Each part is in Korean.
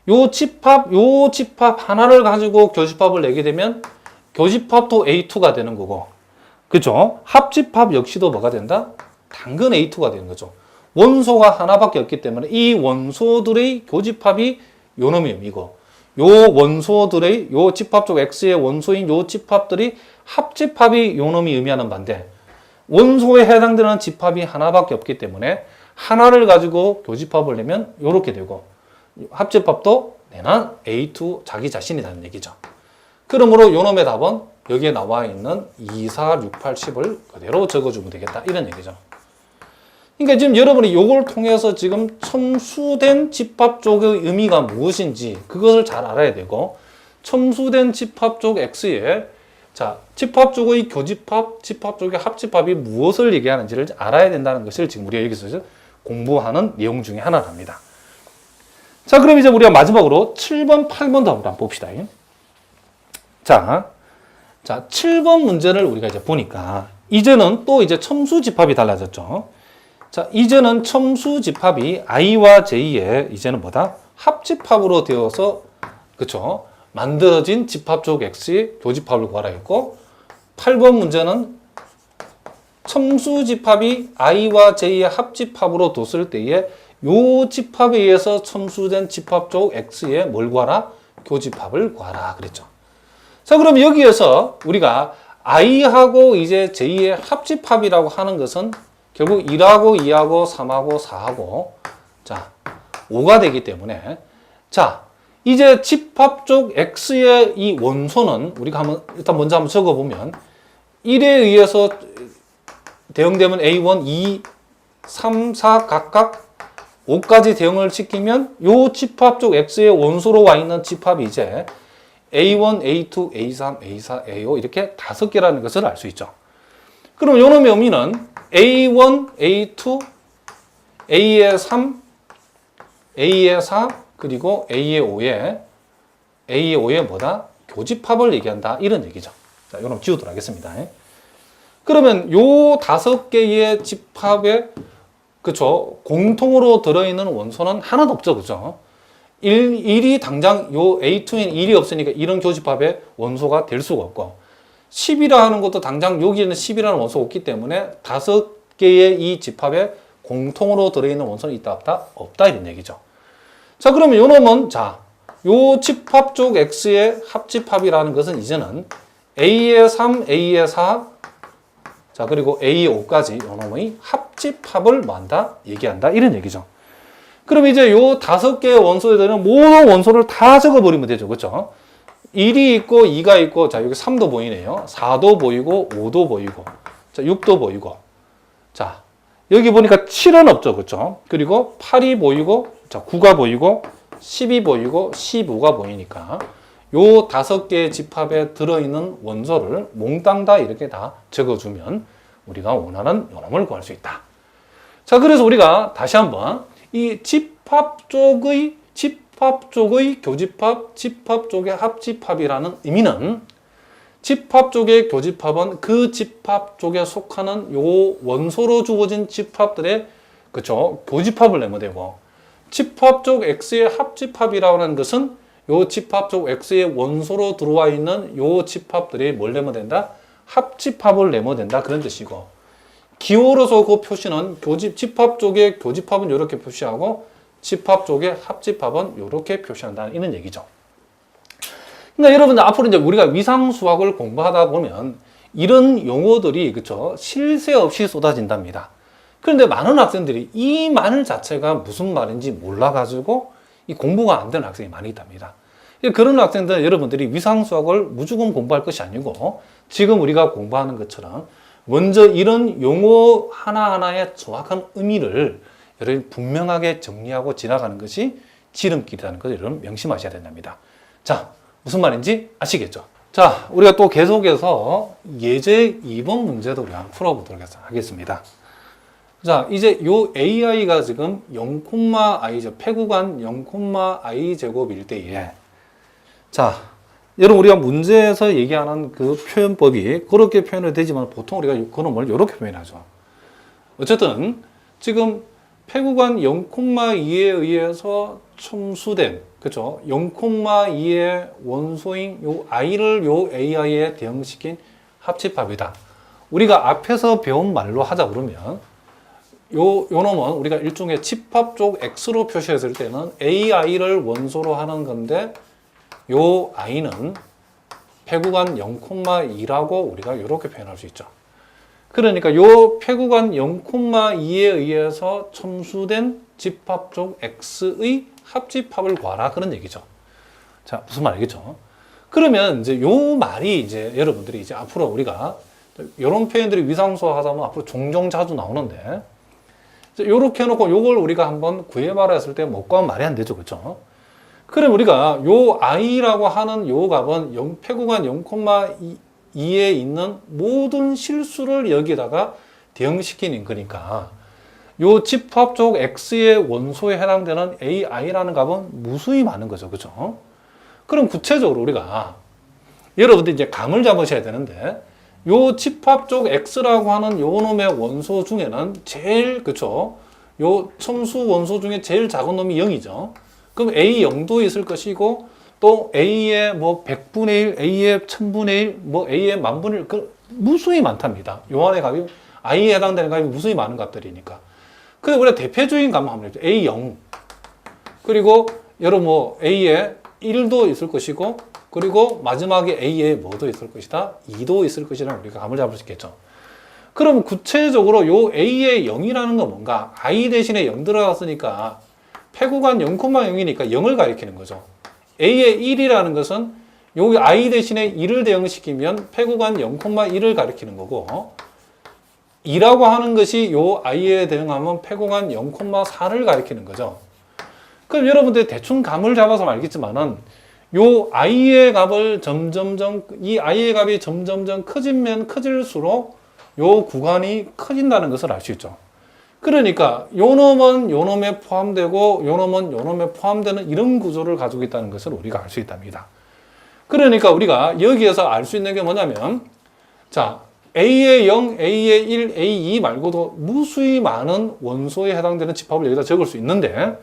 요 집합 하나를 가지고 교집합을 내게 되면 교집합도 A2가 되는 거고, 그죠? 합집합 역시도 뭐가 된다? 당근 A2가 되는 거죠. 원소가 하나밖에 없기 때문에 이 원소들의 교집합이 요 놈의 의미고, 요 원소들의 요 집합 쪽 X의 원소인 요 집합들이 합집합이 요 놈이 의미하는 반대, 원소에 해당되는 집합이 하나밖에 없기 때문에 하나를 가지고 교집합을 내면 요렇게 되고, 합집합도 내는 A2 자기 자신이라는 얘기죠. 그러므로 요 놈의 답은 여기에 나와 있는 2, 4, 6, 8, 10을 그대로 적어주면 되겠다, 이런 얘기죠. 그러니까 지금 여러분이 요걸 통해서 지금 첨수된 집합 쪽의 의미가 무엇인지 그것을 잘 알아야 되고, 첨수된 집합 쪽 X에 자, 집합 쪽의 교집합, 집합 쪽의 합집합이 무엇을 얘기하는지를 알아야 된다는 것을 지금 우리가 여기서 공부하는 내용 중에 하나랍니다. 자, 그럼 이제 우리가 마지막으로 7번, 8번도 한번 봅시다. 자, 7번 문제를 우리가 이제 보니까 이제는 또 이제 첨수 집합이 달라졌죠. 자, 이제는 첨수 집합이 i와 j의 이제는 뭐다? 합집합으로 되어서, 그쵸? 만들어진 집합 쪽 x의 교집합을 구하라 했고, 8번 문제는 첨수 집합이 i와 j의 합집합으로 뒀을 때에 요 집합에 의해서 첨수된 집합 쪽 x의 뭘 구하라? 교집합을 구하라 그랬죠. 자, 그럼 여기에서 우리가 i하고 이제 j의 합집합이라고 하는 것은 결국 1하고 2하고 3하고 4하고 자 5가 되기 때문에, 자 이제 집합 쪽 x의 이 원소는 우리가 일단 먼저 한번 적어보면 1에 의해서 대응되면 A1, 2, 3, 4 각각 5까지 대응을 시키면 요 집합 쪽 x의 원소로 와 있는 집합이 이제 A1, A2, A3, A4, A5 이렇게 5개라는 것을 알 수 있죠. 그럼 요 놈의 의미는 A1, A2, A의 3, A의 4, 그리고 A의 5에 뭐다? 교집합을 얘기한다, 이런 얘기죠. 자, 요놈 지우도록 하겠습니다. 그러면 요 5개의 집합에, 그쵸, 공통으로 들어있는 원소는 하나도 없죠, 그죠? 1이 당장 요 A2인 1이 없으니까 이런 교집합의 원소가 될 수가 없고, 10이라 하는 것도 당장 여기에는 10이라는 원소가 없기 때문에 5개의 이 집합에 공통으로 들어있는 원소는 있다 없다? 없다, 이런 얘기죠. 자, 그러면 요 놈은 자, 요 집합 쪽 X의 합집합이라는 것은 이제는 A의 3, A의 4, 자, 그리고 A의 5까지 요 놈의 합집합을 뭐한다? 얘기한다, 이런 얘기죠. 그럼 이제 요 5개의 원소에 되는 모든 원소를 다 적어버리면 되죠. 그렇죠? 1이 있고 2가 있고, 자, 여기 3도 보이네요. 4도 보이고 5도 보이고, 자, 6도 보이고, 자, 여기 보니까 7은 없죠. 그렇죠? 그리고 8이 보이고, 자, 9가 보이고, 10이 보이고, 15가 보이니까 요 5개의 집합에 들어있는 원소를 몽땅 다 이렇게 다 적어주면 우리가 원하는 요놈을 구할 수 있다. 자, 그래서 우리가 다시 한번 이 집합 쪽의 교집합, 집합 쪽의 합집합이라는 의미는, 집합 쪽의 교집합은 그 집합 쪽에 속하는 요 원소로 주어진 집합들의, 그쵸, 교집합을 내면 되고, 집합 쪽 X의 합집합이라고 하는 것은 요 집합 쪽 X의 원소로 들어와 있는 요 집합들이 뭘 내면 된다? 합집합을 내면 된다, 그런 뜻이고, 기호로서 그 표시는 집합 쪽의 교집합은 이렇게 표시하고 집합 쪽의 합집합은 이렇게 표시한다는 이런 얘기죠. 그러니까 여러분들 앞으로 이제 우리가 위상수학을 공부하다 보면 이런 용어들이, 그쵸, 쉴 새 없이 쏟아진답니다. 그런데 많은 학생들이 이 말 자체가 무슨 말인지 몰라가지고 이 공부가 안 되는 학생이 많이 있답니다. 그런 학생들은 여러분들이 위상수학을 무조건 공부할 것이 아니고 지금 우리가 공부하는 것처럼 먼저 이런 용어 하나하나의 정확한 의미를 여러분 분명하게 정리하고 지나가는 것이 지름길이라는 것을 여러분 명심하셔야 된답니다. 자, 무슨 말인지 아시겠죠? 자, 우리가 또 계속해서 예제 2번 문제도 우리 한번 풀어보도록 하겠습니다. 자, 이제 요 AI가 지금 0,i죠. 폐구간 0,i 제곱일 때에, 자, 여러분 우리가 문제에서 얘기하는 그 표현법이 그렇게 표현이 되지만 보통 우리가 그놈을 이렇게 표현하죠. 어쨌든 지금 폐구간 0,2에 의해서 첨수된, 그죠? 0,2의 원소인 요 i를 요 ai에 대응시킨 합집합이다. 우리가 앞에서 배운 말로 하자 그러면 요 놈은 우리가 일종의 집합 쪽 x로 표시했을 때는 ai를 원소로 하는 건데 요 i는 폐구간 0,2라고 우리가 이렇게 표현할 수 있죠. 그러니까 요 폐구간 0,2에 의해서 첨수된 집합 쪽 x의 합집합을 구하라 그런 얘기죠. 자, 무슨 말 알겠죠? 그러면 이제 요 말이 이제 여러분들이 이제 앞으로 우리가 이런 표현들이 위상수화 하다 보면 앞으로 종종 자주 나오는데 이렇게 해놓고 요걸 우리가 한번 구해봐라 했을 때 못 구하면 말이 안 되죠. 그렇죠? 그럼 우리가 요 i라고 하는 요 값은 폐구간 0,2에 있는 모든 실수를 여기다가 대응시키는 거니까 요 집합 쪽 x의 원소에 해당되는 ai라는 값은 무수히 많은 거죠. 그렇죠? 그럼 구체적으로 우리가 여러분들 이제 감을 잡으셔야 되는데 요 집합 쪽 x라고 하는 요 놈의 원소 중에는 제일, 그쵸? 요 첨수 원소 중에 제일 작은 놈이 0이죠. 그럼 a 0도 있을 것이고 또 a의 뭐 100분의 1, a의 1000분의 1, 뭐 a의 만분의 1, 그 무수히 많답니다. 요 안에 값이 i에 해당되는 값이 무수히 많은 값들이니까. 그래서 우리가 대표적인 값만 한번 해보죠. a 0. 그리고 여러분 뭐 a에 1도 있을 것이고 그리고 마지막에 a에 뭐도 있을 것이다? 2도 있을 것이라는 우리가 감을 잡을 수 있겠죠. 그럼 구체적으로 요 a의 0이라는 건 뭔가? i 대신에 0 들어갔으니까 폐구간 0,0이니까 0을 가리키는 거죠. a의 1이라는 것은 여기 i 대신에 2를 대응시키면 폐구간 0,1을 가리키는 거고 2라고 하는 것이 요 i에 대응하면 폐구간 0,4를 가리키는 거죠. 그럼 여러분들 대충 감을 잡아서 알겠지만은 요 i의 값을 이 i의 값이 점점점 커지면 커질수록 요 구간이 커진다는 것을 알 수 있죠. 그러니까 요 놈은 요 놈에 포함되고 요 놈은 요 놈에 포함되는 이런 구조를 가지고 있다는 것을 우리가 알 수 있답니다. 그러니까 우리가 여기에서 알 수 있는 게 뭐냐면 자, A의 0, A의 1, A2 말고도 무수히 많은 원소에 해당되는 집합을 여기다 적을 수 있는데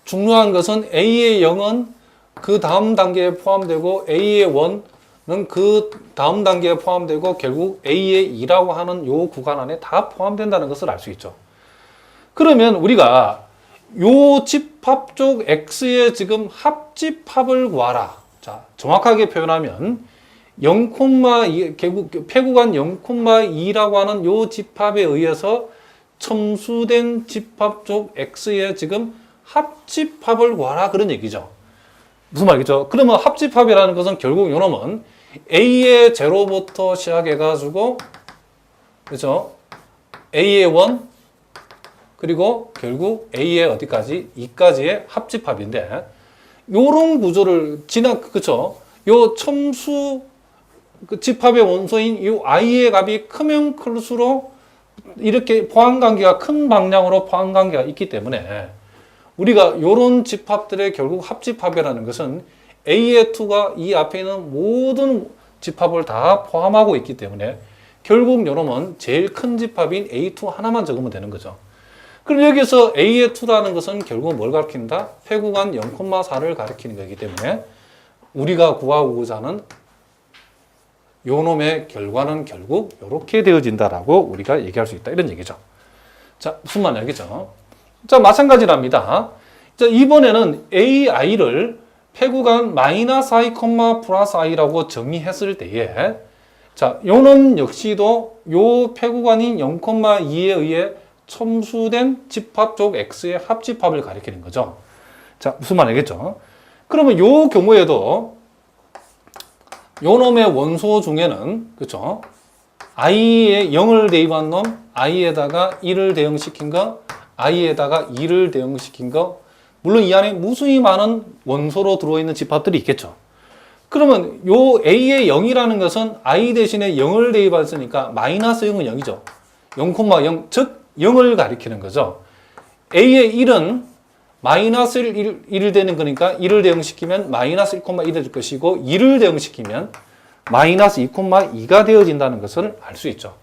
중요한 것은 A의 0은 그 다음 단계에 포함되고 A의 1은 그 다음 단계에 포함되고 결국 A의 2라고 하는 요 구간 안에 다 포함된다는 것을 알 수 있죠. 그러면 우리가 요 집합 쪽 X의 지금 합집합을 구하라. 자, 정확하게 표현하면 0,2, 폐구간 0,2라고 하는 요 집합에 의해서 첨수된 집합 쪽 X의 지금 합집합을 구하라 그런 얘기죠. 무슨 말이죠? 그러면 합집합이라는 것은 결국 요놈은 A의 제로부터 시작해가지고 그렇죠? A의 1 그리고 결국 A의 어디까지? 2까지의 합집합인데 요런 구조를 그렇죠? 요 첨수 그 집합의 원소인 이 i의 값이 크면 클수록 이렇게 포함관계가 큰 방향으로 포함관계가 있기 때문에 우리가 이런 집합들의 결국 합집합이라는 것은 A의 2가 이 앞에 있는 모든 집합을 다 포함하고 있기 때문에 결국 요놈은 제일 큰 집합인 A2 하나만 적으면 되는 거죠. 그럼 여기서 A의 2라는 것은 결국 뭘 가리킨다? 폐구간 0,4를 가리키는 거기 때문에 우리가 구하고자 하는 요놈의 결과는 결국 이렇게 되어진다라고 우리가 얘기할 수 있다. 이런 얘기죠. 자, 무슨 말인지 알겠죠? 자, 마찬가지랍니다. 자, 이번에는 AI를 폐구간 마이너스 I, 플러스 I라고 정의했을 때에 자, 요는 역시도 요 폐구간인 0,2에 의해 첨수된 집합 쪽 X의 합집합을 가리키는 거죠. 자, 무슨 말인지 알겠죠? 그러면 요 경우에도 요 놈의 원소 중에는 그렇죠? i에 0을 대입한 놈, i에다가 1을 대응시킨 거, i에다가 2를 대응시킨 거, 물론 이 안에 무수히 많은 원소로 들어있는 집합들이 있겠죠. 그러면 요 a의 0이라는 것은 i 대신에 0을 대입했으니까 마이너스 0은 0이죠. 0,0, 즉 0을 가리키는 거죠. a의 1은 마이너스 1을 되는 거니까 1을 대응시키면 마이너스 1,1이 될 것이고 2를 대응시키면 마이너스 2,2가 되어진다는 것을 알 수 있죠.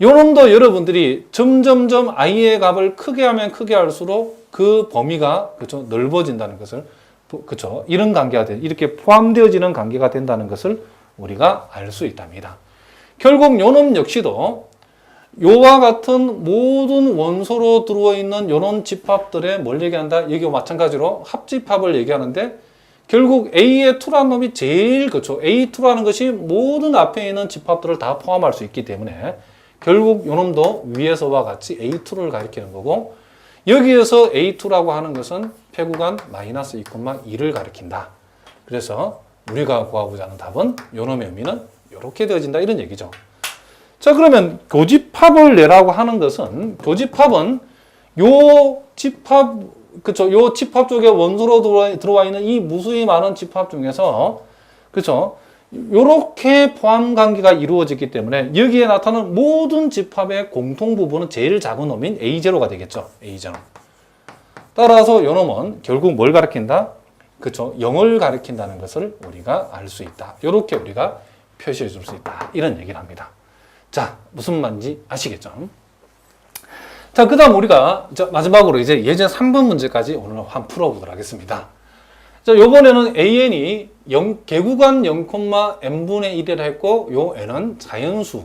요놈도 여러분들이 점점점 i의 값을 크게 하면 크게 할수록 그 범위가 그쵸 넓어진다는 것을 그쵸 이런 관계가 이렇게 포함되어지는 관계가 된다는 것을 우리가 알 수 있답니다. 결국 요놈 역시도 요와 같은 모든 원소로 들어와 있는 요런 집합들의 뭘 얘기한다? 여기와 마찬가지로 합집합을 얘기하는데 결국 A의 2라는 놈이 제일 그쵸 A2라는 것이 모든 앞에 있는 집합들을 다 포함할 수 있기 때문에 결국 요놈도 위에서와 같이 A2를 가리키는 거고 여기에서 A2라고 하는 것은 폐구간 마이너스 2,2를 가리킨다. 그래서 우리가 구하고자 하는 답은 요놈의 의미는 이렇게 되어진다 이런 얘기죠. 자 그러면 교집합을 내라고 하는 것은 교집합은 요 집합 그쵸 요 집합 쪽에 원소로 들어와 있는 이 무수히 많은 집합 중에서 그쵸 요렇게 포함 관계가 이루어지기 때문에 여기에 나타나는 모든 집합의 공통 부분은 제일 작은 놈인 A0가 되겠죠. A0. 따라서 요 놈은 결국 뭘 가리킨다? 그쵸 0을 가리킨다는 것을 우리가 알 수 있다. 요렇게 우리가 표시해 줄 수 있다. 이런 얘기를 합니다. 자, 무슨 말인지 아시겠죠? 자, 그 다음 우리가 마지막으로 이제 예제 3번 문제까지 오늘 한번 풀어보도록 하겠습니다. 자, 요번에는 AN이 개구간 0,n분의 1이라 했고, 요 n은 자연수.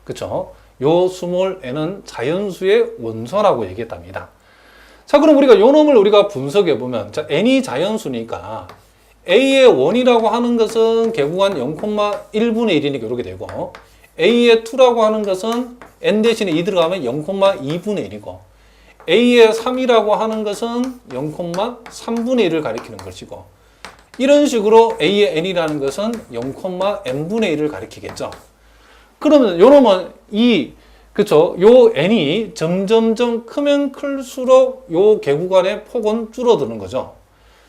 그쵸? 요 스몰 n은 자연수의 원소라고 얘기했답니다. 자, 그럼 우리가 요 놈을 우리가 분석해 보면, 자, n이 자연수니까 A의 1이라고 하는 것은 개구간 0,1분의 1이니까 이렇게 되고, A의 2라고 하는 것은 n 대신에 2 들어가면 0,2분의 1이고 A의 3이라고 하는 것은 0,3분의 1을 가리키는 것이고 이런 식으로 A의 n이라는 것은 0,n분의 1을 가리키겠죠. 그러면 요놈은 그쵸? 요 n이 점점점 크면 클수록 요 개구간의 폭은 줄어드는 거죠.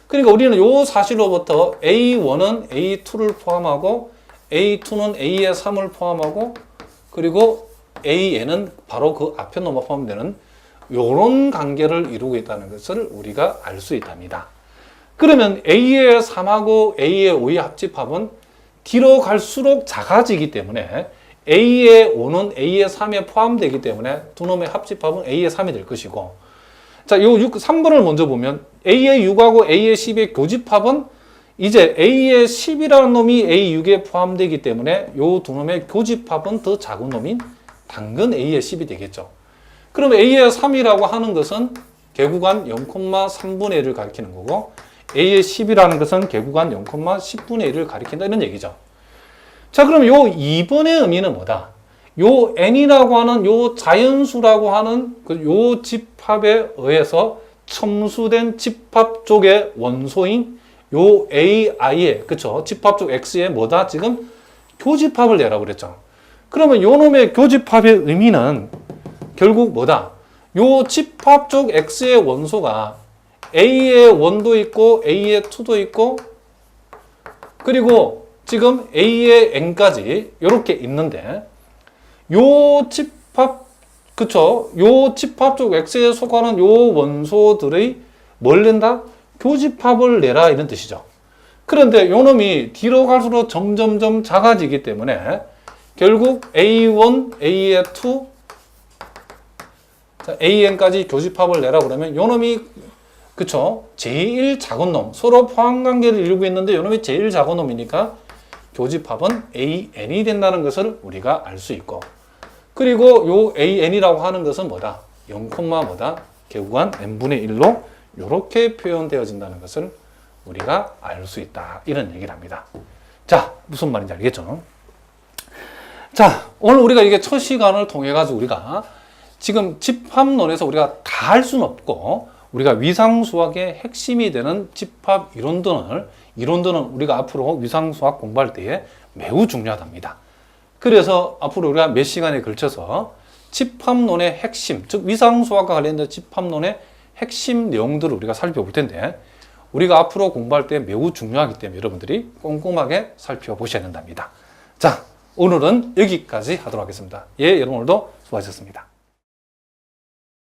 그러니까 우리는 요 사실로부터 A1은 A2를 포함하고 A2는 A의 3을 포함하고 그리고 AN은 바로 그 앞에 넘어 포함되는 이런 관계를 이루고 있다는 것을 우리가 알 수 있답니다. 그러면 A의 3하고 A의 5의 합집합은 뒤로 갈수록 작아지기 때문에 A의 5는 A의 3에 포함되기 때문에 두 놈의 합집합은 A의 3이 될 것이고 자, 요 3번을 먼저 보면 A의 6하고 A의 10의 교집합은 이제 A의 10이라는 놈이 A6에 포함되기 때문에 요 두 놈의 교집합은 더 작은 놈인 당근 A의 10이 되겠죠. 그럼 A의 3이라고 하는 것은 개구간 0,3분의 1을 가리키는 거고 A의 10이라는 것은 개구간 0,10분의 1을 가리킨다 이런 얘기죠. 자, 그럼 요 2번의 의미는 뭐다? 요 n이라고 하는 요 자연수라고 하는 요 집합에 의해서 첨수된 집합 쪽의 원소인 요 AI의 그쵸 집합 쪽 X의 뭐다? 지금 교집합을 내라고 그랬죠. 그러면 요 놈의 교집합의 의미는 결국 뭐다? 요 집합 쪽 X의 원소가 A의 1도 있고 A의 2도 있고 그리고 지금 A의 n까지 이렇게 있는데 요 집합 그쵸? 요 집합 쪽 X에 속하는 요 원소들의 뭘 낸다? 교집합을 내라 이런 뜻이죠. 그런데 요 놈이 뒤로 갈수록 점점점 작아지기 때문에 결국 A1, A의 2, 자, AN까지 교집합을 내라 그러면 요 놈이 그쵸? 제일 작은 놈 서로 포함관계를 이루고 있는데 요 놈이 제일 작은 놈이니까 교집합은 AN이 된다는 것을 우리가 알 수 있고 그리고 요 AN이라고 하는 것은 뭐다? 0, 뭐다? 개구간 n분의 1로 이렇게 표현되어진다는 것을 우리가 알 수 있다. 이런 얘기를 합니다. 자, 무슨 말인지 알겠죠? 자, 오늘 우리가 이게 첫 시간을 통해 가지고 우리가 지금 집합론에서 우리가 다 할 수는 없고 우리가 위상수학의 핵심이 되는 집합 이론들은 우리가 앞으로 위상수학 공부할 때에 매우 중요하답니다. 그래서 앞으로 우리가 몇 시간에 걸쳐서 집합론의 핵심, 즉 위상수학과 관련된 집합론의 핵심 내용들을 우리가 살펴볼 텐데 우리가 앞으로 공부할 때 매우 중요하기 때문에 여러분들이 꼼꼼하게 살펴보셔야 된답니다. 자, 오늘은 여기까지 하도록 하겠습니다. 예, 여러분 오늘도 수고하셨습니다.